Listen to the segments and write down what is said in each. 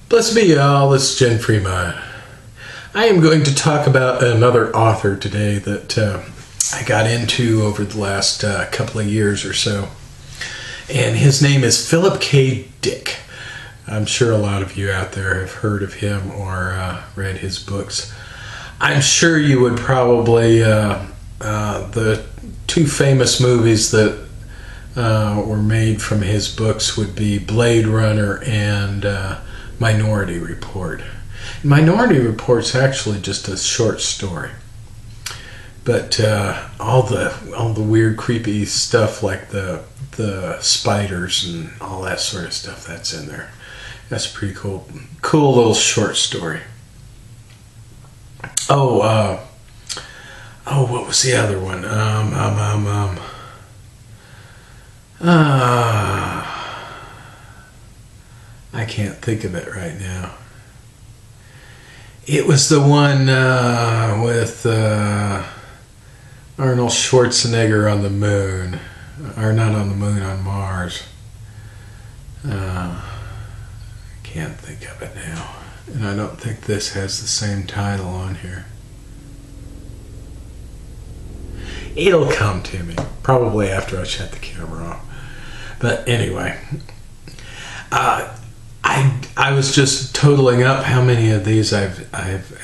Bless be y'all, this is Jen Fremont. I am going to talk about another author today that I got into over the last couple of years or so. And his name is Phillip K. Dick. I'm sure a lot of you out there have heard of him or read his books. I'm sure you would probably, the two famous movies that were made from his books would be Blade Runner and Minority Report. Minority Report's actually just a short story, but all the weird, creepy stuff like the spiders and all that sort of stuff that's in there. That's a pretty cool little short story. What was the other one? I can't think of it right now. It was the one with Arnold Schwarzenegger on the moon. Or not on the moon, on Mars. Can't think of it now. And I don't think this has the same title on here. It'll come to me. Probably after I shut the camera off. But anyway. I was just totaling up how many of these I've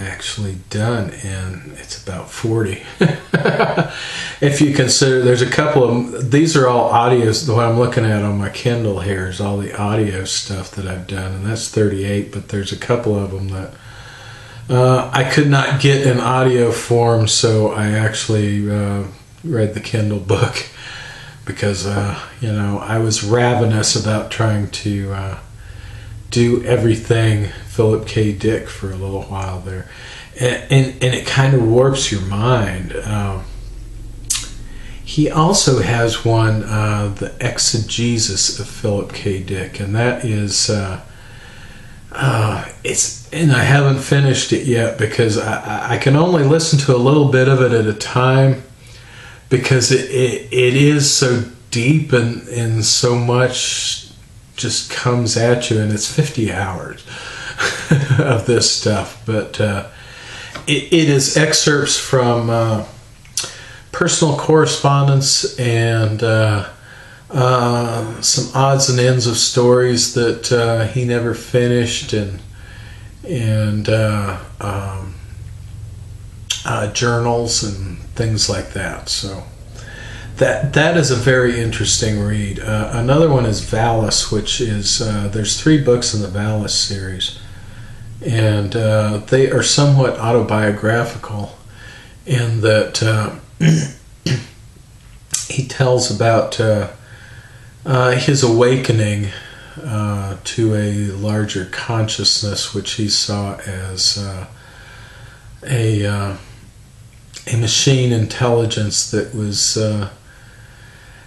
actually done, and it's about 40. If you consider, there's a couple of these are all audios. What I'm looking at on my Kindle here is all the audio stuff that I've done, and that's 38. But there's a couple of them that I could not get in audio form, so I actually read the Kindle book because I was ravenous about trying to do everything Phillip K. Dick for a little while there, and it kind of warps your mind. He also has one, the Exegesis of Phillip K. Dick, and that is and I haven't finished it yet because I can only listen to a little bit of it at a time because it is so deep and so much just comes at you, and it's 50 hours of this stuff, but it is excerpts from personal correspondence and some odds and ends of stories that he never finished, and journals and things like that. So that is a very interesting read. Another one is Valis, which is there's 3 books in the Valis series, and they are somewhat autobiographical in that he tells about his awakening to a larger consciousness, which he saw as a machine intelligence that was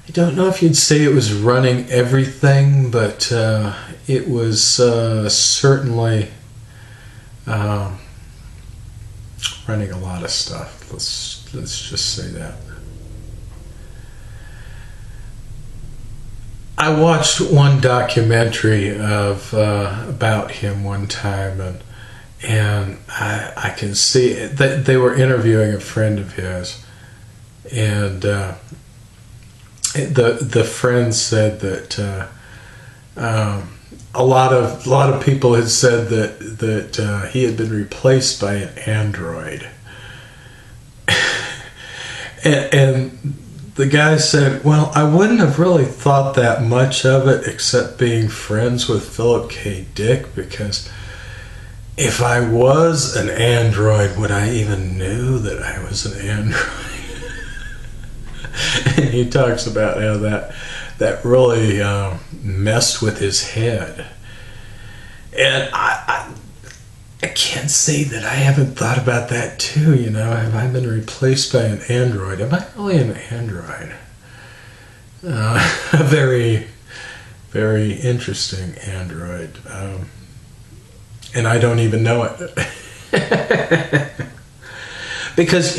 I don't know if you'd say it was running everything, but it was certainly running a lot of stuff. Let's just say that. I watched one documentary about him one time, and I can see that they were interviewing a friend of his, and the friend said that a lot of people had said that he had been replaced by an android, and the guy said, well, I wouldn't have really thought that much of it except being friends with Phillip K. Dick, because if I was an android, would I even know that I was an android? And he talks about how that really messed with his head. And I can't say that I haven't thought about that too, Have I been replaced by an android? Am I really an android? A very, very interesting android. And I don't even know it. Because,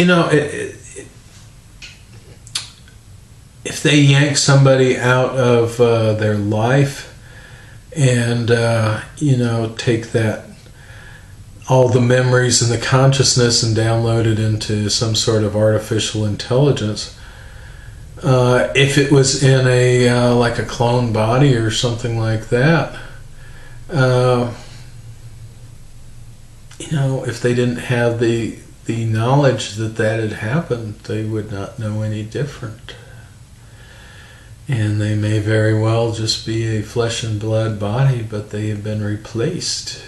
if they yank somebody out of their life and take that, all the memories and the consciousness, and download it into some sort of artificial intelligence. If it was in a like a clone body or something like that, if they didn't have the knowledge that had happened, they would not know any different. And they may very well just be a flesh and blood body, but they have been replaced.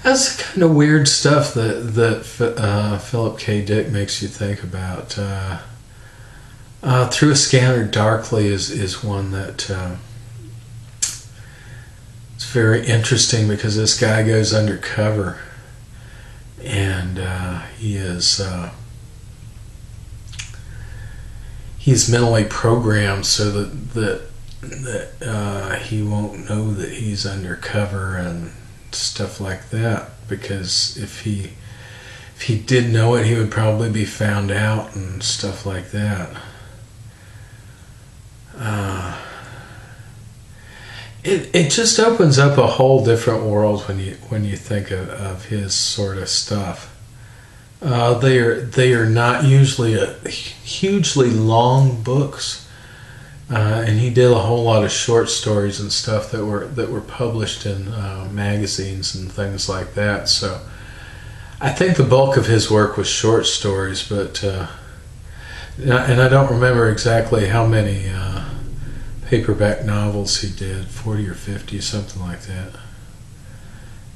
That's the kind of weird stuff that Philip K. Dick makes you think about. Through a Scanner Darkly is one that it's very interesting, because this guy goes undercover, and he's mentally programmed so that he won't know that he's undercover and stuff like that, because if he did know it, he would probably be found out and stuff like that. It just opens up a whole different world when you think of his sort of stuff. They are not usually hugely long books, and he did a whole lot of short stories and stuff that were published in magazines and things like that. So I think the bulk of his work was short stories, but and I don't remember exactly how many paperback novels he did, 40 or 50, something like that.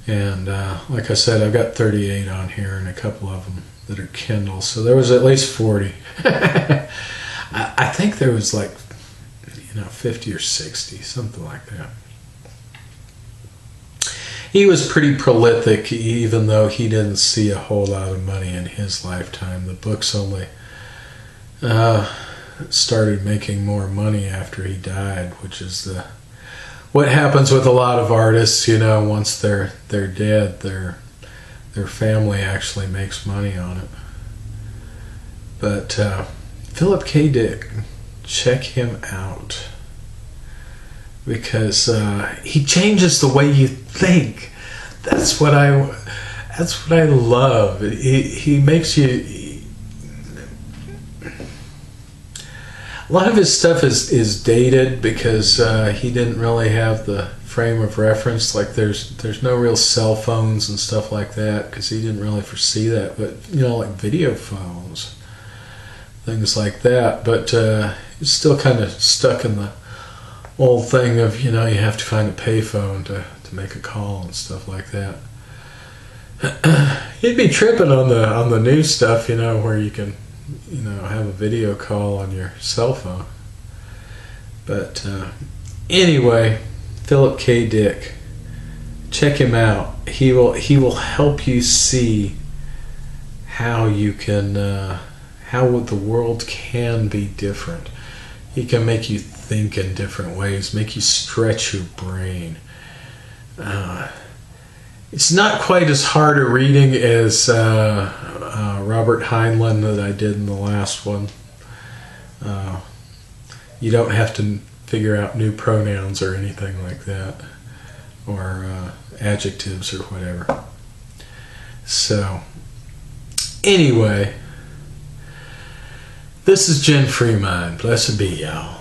And like I said, I've got 38 on here, and a couple of them that are Kindle, so there was at least 40. I think there was like 50 or 60, something like that. He was pretty prolific, even though he didn't see a whole lot of money in his lifetime. The books only started making more money after he died, which is what happens with a lot of artists. Once they're dead, their family actually makes money on it. But Philip K. Dick, check him out, because he changes the way you think. That's what I love. He makes you. A lot of his stuff is dated, because he didn't really have the frame of reference. Like there's no real cell phones and stuff like that, because he didn't really foresee that. But like video phones, things like that. But he's still kind of stuck in the old thing of you have to find a payphone to make a call and stuff like that. He'd be tripping on the new stuff, where you can have a video call on your cell phone. But anyway, Philip K. Dick, check him out. He will help you see how you can how the world can be different. He can make you think in different ways, make you stretch your brain. It's not quite as hard a reading as Robert Heinlein that I did in the last one. You don't have to figure out new pronouns or anything like that, or adjectives or whatever. So, anyway, this is Jen Freemind. Blessed be y'all.